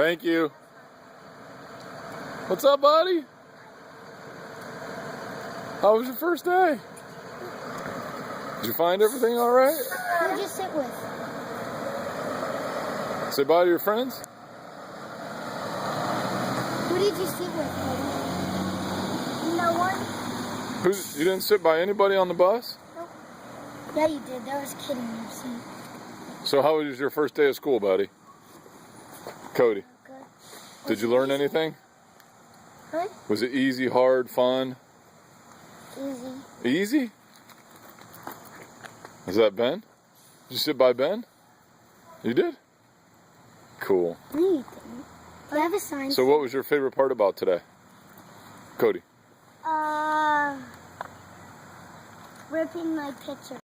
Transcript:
Thank you. What's up, buddy? How was your first day? Did you find everything all right? Who'd you sit with? Say bye to your friends. Who did you sit with, Cody? No one? You didn't sit by anybody on the bus? Nope. Yeah, you did. There was a kid in your seat. So how was your first day of school, buddy? Cody, Good. did you learn anything? Huh? Was it easy, hard, fun? Easy. Easy? Is that Ben? Did you sit by Ben? You did? Cool. No, you didn't. I have a sign. So what was your favorite part about today? Cody? Ripping my picture.